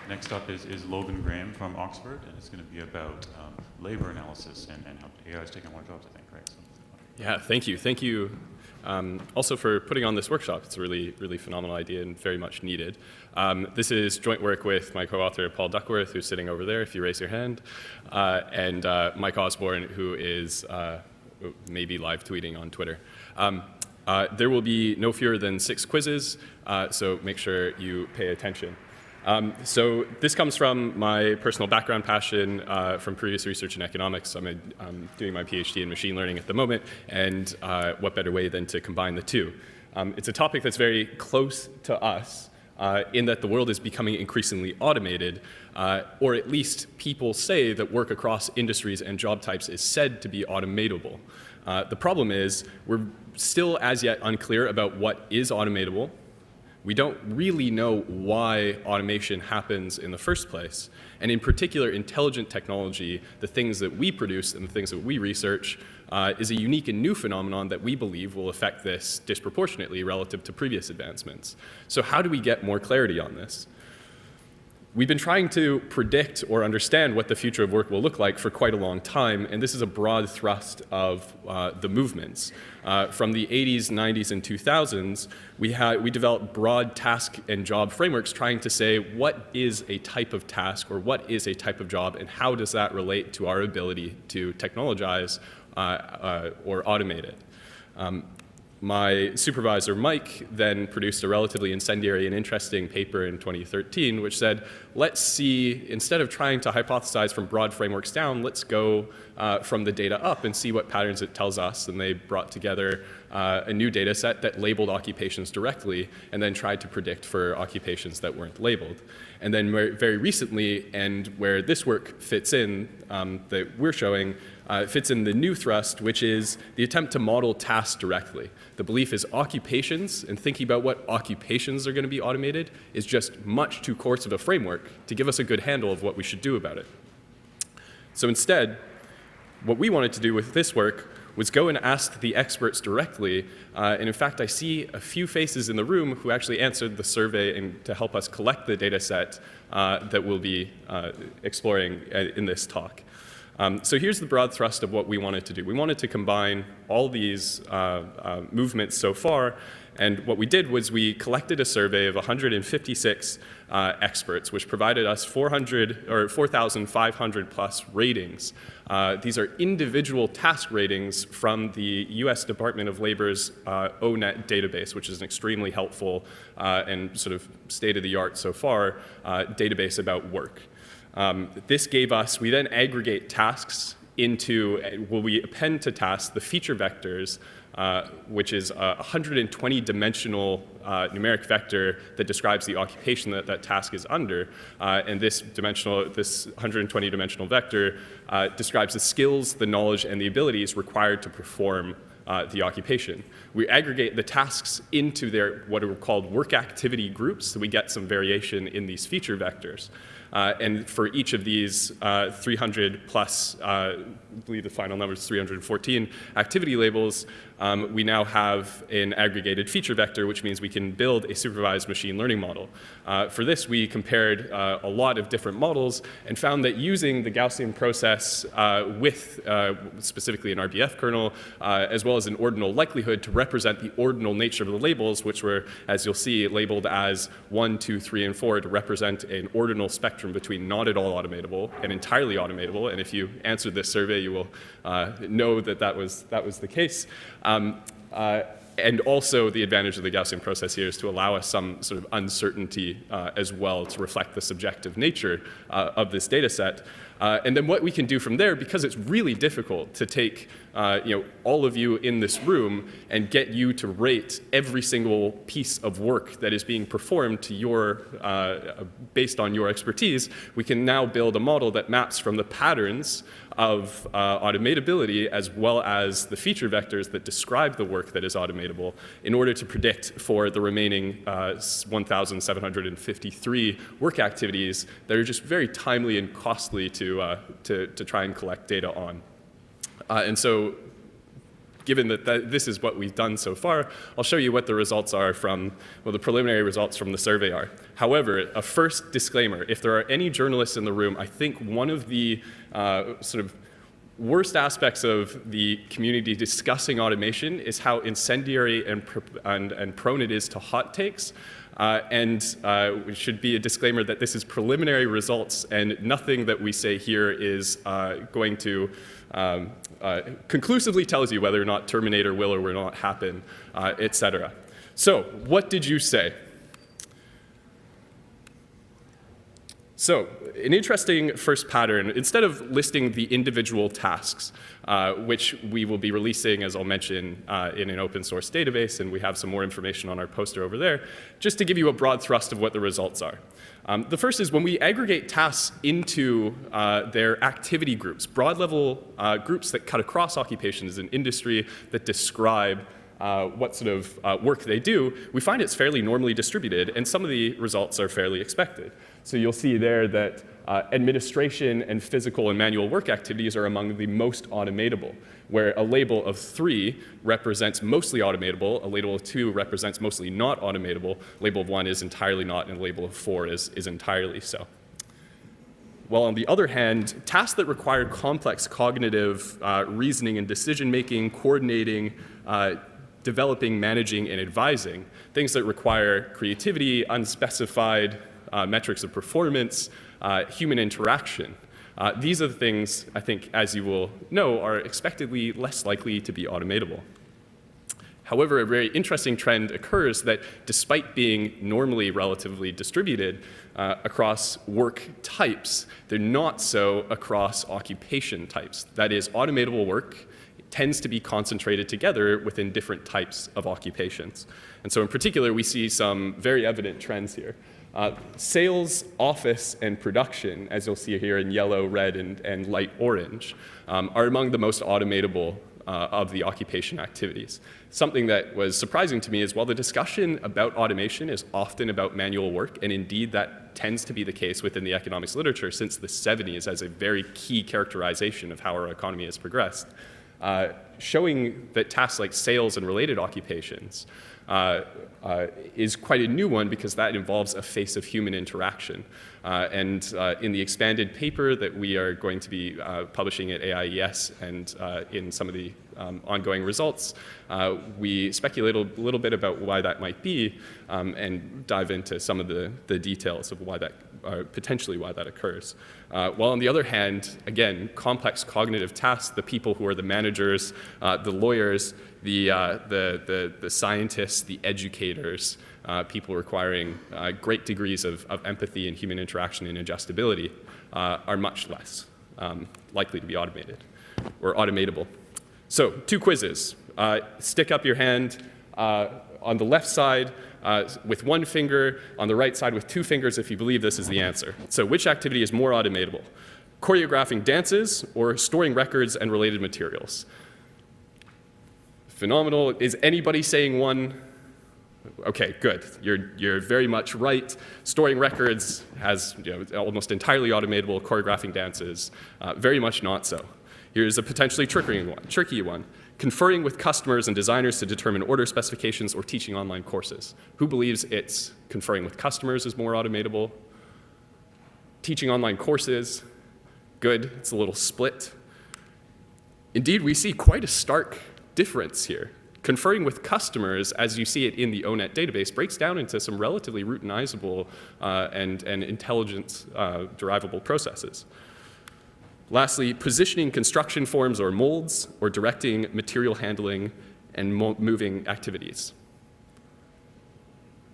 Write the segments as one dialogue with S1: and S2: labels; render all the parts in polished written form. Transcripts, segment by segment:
S1: Next up is Logan Graham from Oxford, and it's going to be about labor analysis and how AI is taking more jobs, I think, right? So,
S2: yeah, thank you. Thank you also for putting on this workshop. It's a really, really phenomenal idea and very much needed. This is joint work with my co-author, Paul Duckworth, who's sitting over there, if you raise your hand, and Mike Osborne, who is maybe live tweeting on Twitter. There will be no fewer than 6 quizzes, so make sure you pay attention. So this comes from my personal background passion from previous research in economics. I'm doing my PhD in machine learning at the moment, and what better way than to combine the two? It's a topic that's very close to us in that the world is becoming increasingly automated, or at least people say that work across industries and job types is said to be automatable. The problem is we're still as yet unclear about what is automatable. We don't really know why automation happens in the first place. And in particular, intelligent technology, the things that we produce and the things that we research, is a unique and new phenomenon that we believe will affect this disproportionately relative to previous advancements. So how do we get more clarity on this? We've been trying to predict or understand what the future of work will look like for quite a long time, and this is a broad thrust of the movements. From the 80s, 90s, and 2000s, we developed broad task and job frameworks trying to say what is a type of task or what is a type of job and how does that relate to our ability to technologize or automate it. My supervisor, Mike, then produced a relatively incendiary and interesting paper in 2013, which said, let's see, instead of trying to hypothesize from broad frameworks down, let's go from the data up and see what patterns it tells us. And they brought together a new data set that labeled occupations directly and then tried to predict for occupations that weren't labeled. And then very recently, and where this work fits in, that we're showing, fits in the new thrust, which is the attempt to model tasks directly. The belief is occupations, and thinking about what occupations are going to be automated is just much too coarse of a framework to give us a good handle of what we should do about it. So instead, what we wanted to do with this work was go and ask the experts directly, and in fact I see a few faces in the room who actually answered the survey and to help us collect the data set that we'll be exploring in this talk. So here's the broad thrust of what we wanted to do. We wanted to combine all these movements so far, and what we did was we collected a survey of 156 experts, which provided us 4,500 plus ratings. These are individual task ratings from the US Department of Labor's ONET database, which is an extremely helpful and sort of state-of-the-art so far database about work. This gave us, we then aggregate tasks into, well, we append to tasks the feature vectors, which is a 120-dimensional numeric vector that describes the occupation that that task is under. And this 120-dimensional vector describes the skills, the knowledge, and the abilities required to perform the occupation. We aggregate the tasks into their what are called work activity groups, so we get some variation in these feature vectors. And for each of these 300 plus, I believe the final number is 314 activity labels, we now have an aggregated feature vector, which means we can build a supervised machine learning model. For this, we compared a lot of different models and found that using the Gaussian process with specifically an RBF kernel, as well as an ordinal likelihood to represent the ordinal nature of the labels, which were, as you'll see, labeled as 1, 2, 3, and 4 to represent an ordinal spectrum between not at all automatable and entirely automatable. And if you answered this survey, you will know that that was the case. And also the advantage of the Gaussian process here is to allow us some sort of uncertainty as well to reflect the subjective nature of this data set. And then what we can do from there, because it's really difficult to take all of you in this room and get you to rate every single piece of work that is being performed to your, based on your expertise, we can now build a model that maps from the patterns of automatability as well as the feature vectors that describe the work that is automatable in order to predict for the remaining 1,753 work activities that are just very timely and costly to try and collect data on. And so given that this is what we've done so far, I'll show you what the results are from, well, the preliminary results from the survey are. However, a first disclaimer, if there are any journalists in the room, I think one of the sort of worst aspects of the community discussing automation is how incendiary and prone it is to hot takes. It should be a disclaimer that this is preliminary results and nothing that we say here is going to conclusively tells you whether or not Terminator will or will not happen, et cetera. So what did you say? So an interesting first pattern, instead of listing the individual tasks, which we will be releasing, as I'll mention, in an open source database, and we have some more information on our poster over there, just to give you a broad thrust of what the results are. The first is when we aggregate tasks into their activity groups, broad level groups that cut across occupations and industry that describe what sort of work they do, we find it's fairly normally distributed, and some of the results are fairly expected. So you'll see there that administration and physical and manual work activities are among the most automatable, where a label of 3 represents mostly automatable, a label of 2 represents mostly not automatable, label of 1 is entirely not, and a label of 4 is entirely so. While on the other hand, tasks that require complex cognitive reasoning and decision-making, coordinating, developing, managing, and advising, things that require creativity, unspecified metrics of performance, human interaction. These are the things, I think, as you will know, are expectedly less likely to be automatable. However, a very interesting trend occurs that despite being normally relatively distributed across work types, they're not so across occupation types. That is, automatable work tends to be concentrated together within different types of occupations. And so in particular, we see some very evident trends here. Sales, office, and production, as you'll see here in yellow, red, and light orange, are among the most automatable of the occupation activities. Something that was surprising to me is while the discussion about automation is often about manual work, and indeed that tends to be the case within the economics literature since the 70s as a very key characterization of how our economy has progressed, showing that tasks like sales and related occupations is quite a new one because that involves a face of human interaction. In the expanded paper that we are going to be publishing at AIES and in some of the ongoing results, we speculate a little bit about why that might be and dive into some of the details of why that, potentially why that occurs. While on the other hand, again, complex cognitive tasks, the people who are the managers, the lawyers, the scientists, the educators, people requiring great degrees of empathy and human interaction and adjustability are much less likely to be automated or automatable. So 2 quizzes. Stick up your hand on the left side with 1 finger, on the right side with 2 fingers if you believe this is the answer. So which activity is more automatable? Choreographing dances or storing records and related materials? Phenomenal. Is anybody saying 1? Okay, good. You're very much right. Storing records has almost entirely automatable. Choreographing dances, very much not so. Here's a potentially tricky one. Conferring with customers and designers to determine order specifications or teaching online courses. Who believes it's conferring with customers is more automatable? Teaching online courses, good. It's a little split. Indeed, we see quite a stark difference here. Conferring with customers, as you see it in the ONET database, breaks down into some relatively routinizable and intelligence derivable processes. Lastly, positioning construction forms or molds or directing material handling and moving activities.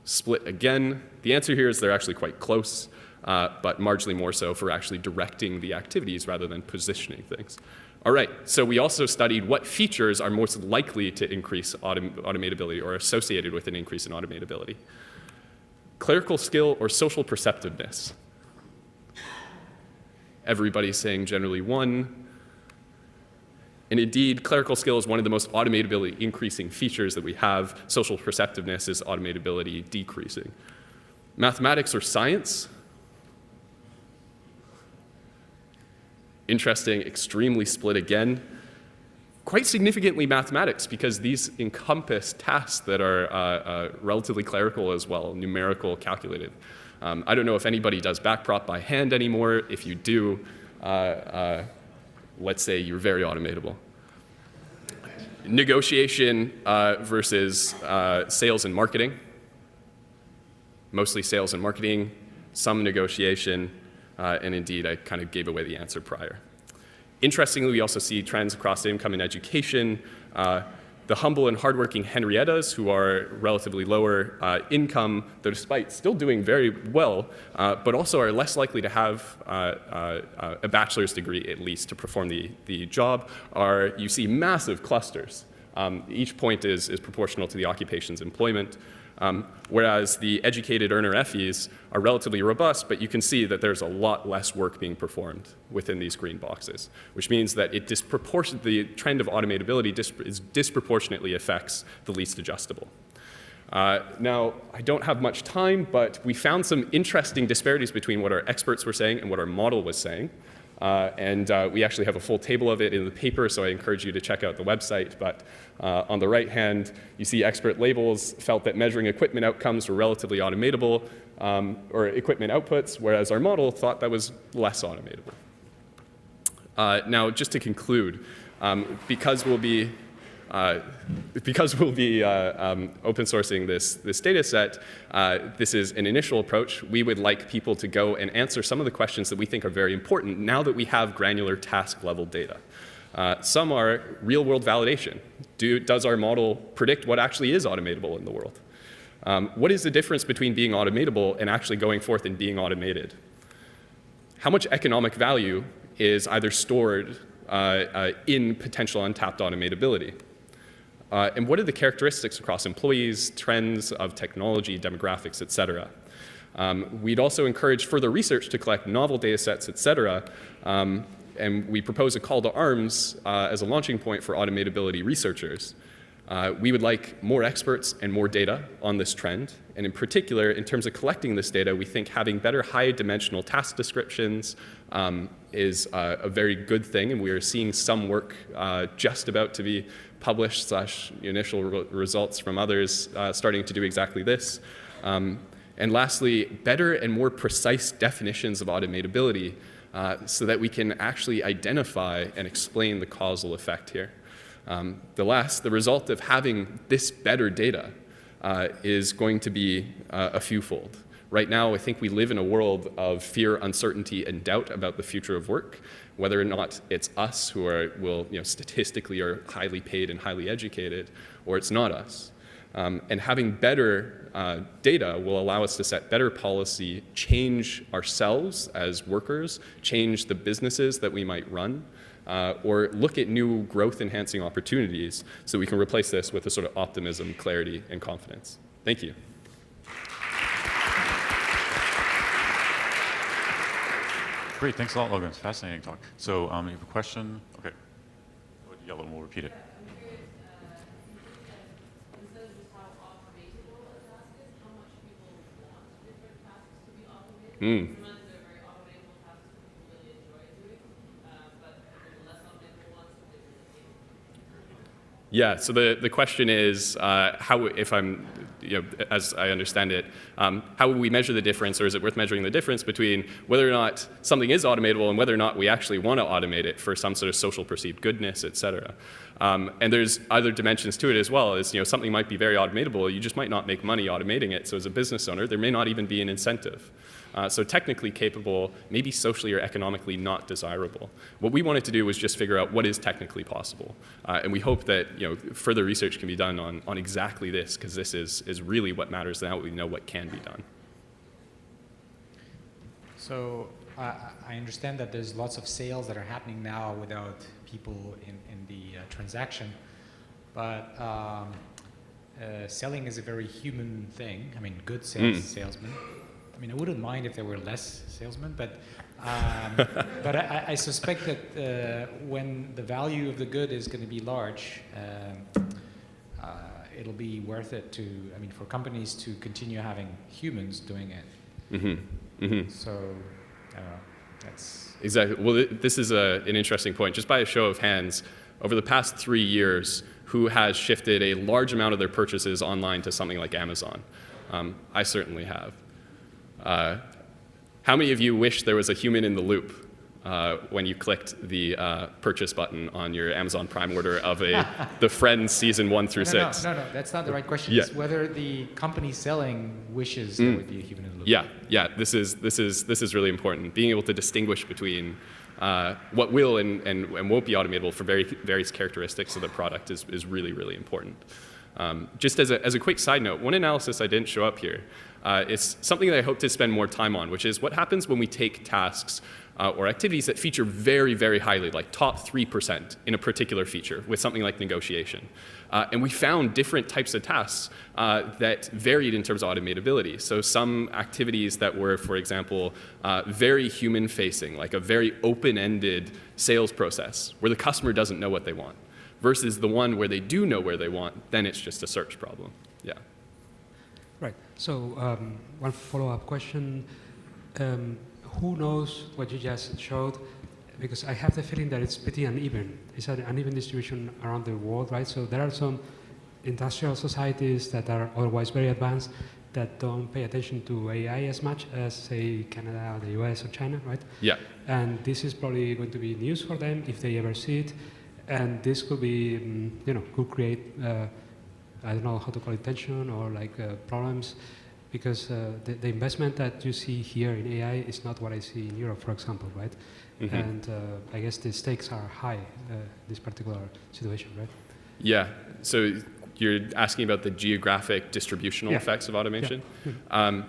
S2: Split again. The answer here is they're actually quite close, but marginally more so for actually directing the activities rather than positioning things. All right, so we also studied what features are most likely to increase automatability or associated with an increase in automatability. Clerical skill or social perceptiveness. Everybody's saying generally 1. And indeed, clerical skill is one of the most automatability increasing features that we have. Social perceptiveness is automatability decreasing. Mathematics or science. Interesting, extremely split again. quite significantly mathematics, because these encompass tasks that are relatively clerical as well, numerical, calculated. I don't know if anybody does backprop by hand anymore. If you do, let's say you're very automatable. Negotiation versus sales and marketing. Mostly sales and marketing, some negotiation, and indeed, I kind of gave away the answer prior. Interestingly, we also see trends across income and education. The humble and hardworking Henriettas, who are relatively lower income, though despite still doing very well, but also are less likely to have a bachelor's degree, at least, to perform the job, you see massive clusters. Each point is proportional to the occupation's employment. Whereas the educated earner FEs are relatively robust, but you can see that there's a lot less work being performed within these green boxes, which means that the trend of automatability disproportionately affects the least adjustable. Now, I don't have much time, but we found some interesting disparities between what our experts were saying and what our model was saying. We actually have a full table of it in the paper, so I encourage you to check out the website. But on the right hand, you see expert labels felt that measuring equipment outcomes were relatively automatable, or equipment outputs, whereas our model thought that was less automatable. Now, just to conclude, because we'll be open sourcing this data set, this is an initial approach. We would like people to go and answer some of the questions that we think are very important now that we have granular task level data. Some are real world validation. Does our model predict what actually is automatable in the world? What is the difference between being automatable and actually going forth and being automated? How much economic value is either stored in potential untapped automatability? And what are the characteristics across employees, trends of technology, demographics, et cetera? We'd also encourage further research to collect novel data sets, et cetera. And we propose a call to arms as a launching point for automatability researchers. We would like more experts and more data on this trend. And in particular, in terms of collecting this data, we think having better high-dimensional task descriptions is a very good thing. And we are seeing some work just about to be published / initial results from others starting to do exactly this. And lastly, better and more precise definitions of automatability so that we can actually identify and explain the causal effect here. The result of having this better data is going to be a fewfold. Right now, I think we live in a world of fear, uncertainty, and doubt about the future of work, whether or not it's us who statistically are highly paid and highly educated, or it's not us. And having better data will allow us to set better policy, change ourselves as workers, change the businesses that we might run, or look at new growth-enhancing opportunities so we can replace this with a sort of optimism, clarity, and confidence. Thank you.
S1: Great, thanks a lot, Logan. It's a fascinating talk. So you have a question? Okay. Yellow, and we'll repeat it.
S2: Yeah, so the question is, how, if I'm, as I understand it, how would we measure the difference, or is it worth measuring the difference between whether or not something is automatable and whether or not we actually want to automate it for some sort of social perceived goodness, et cetera? And there's other dimensions to it as well, as something might be very automatable, you just might not make money automating it, so as a business owner, there may not even be an incentive. So technically capable, maybe socially or economically not desirable. What we wanted to do was just figure out what is technically possible. And we hope that further research can be done on exactly this, because this is really what matters now. We know what can be done.
S3: So I understand that there's lots of sales that are happening now without people in the transaction. But selling is a very human thing. I mean, good salesmen. I mean, I wouldn't mind if there were less salesmen, but I suspect that when the value of the good is going to be large, it'll be worth it for companies to continue having humans doing it.
S2: Mm-hmm. Mm-hmm.
S3: So, that's...
S2: Exactly. Well, this is an interesting point. Just by a show of hands, over the past 3 years, who has shifted a large amount of their purchases online to something like Amazon? I certainly have. How many of you wish there was a human in the loop when you clicked the purchase button on your Amazon Prime order of the Friends season 1 through 6?
S3: No, that's not the right question.
S2: Yeah.
S3: It's whether the company selling wishes there would be a human in the loop.
S2: Yeah. This is really important. Being able to distinguish between what will and won't be automatable for various characteristics of the product is really, really important. Just as a quick side note, one analysis I didn't show up here is something that I hope to spend more time on, which is what happens when we take tasks or activities that feature very, very highly, like top 3% in a particular feature with something like negotiation. And we found different types of tasks that varied in terms of automatability. So some activities that were, for example, very human-facing, like a very open-ended sales process where the customer doesn't know what they want, versus the one where they do know where they want, then it's just a search problem. Yeah.
S4: Right. So one follow-up question. Who knows what you just showed? Because I have the feeling that it's pretty uneven. It's an uneven distribution around the world, right? So there are some industrial societies that are otherwise very advanced that don't pay attention to AI as much as, say, Canada, or the US, or China, right?
S2: Yeah.
S4: And this is probably going to be news for them if they ever see it. And this could be, could create, I don't know how to call it, tension or like problems, because the investment that you see here in AI is not what I see in Europe, for example, right? Mm-hmm. And I guess the stakes are high, this particular situation, right?
S2: Yeah. So you're asking about the geographic distributional effects of automation? Yeah.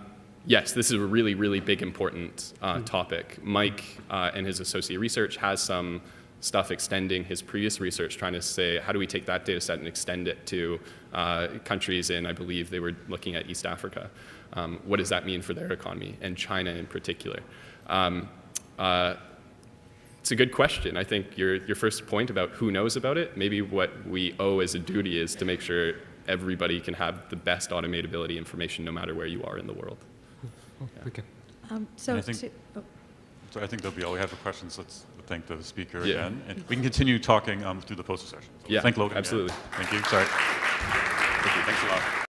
S2: Yes, this is a really, really big, important topic. Mike and his associate research has some stuff extending his previous research, trying to say, how do we take that data set and extend it to countries in, I believe they were looking at East Africa. What does that mean for their economy, and China in particular? It's a good question. I think your first point about who knows about it, maybe what we owe as a duty is to make sure everybody can have the best automatability information no matter where you are in the world.
S4: Yeah. Okay.
S1: So I think that'll be all we have for questions. Let's thank the speaker again. And we can continue talking through the poster session. So thank Logan
S2: absolutely.
S1: again. Thank you. Sorry. Thank you. Thanks a lot.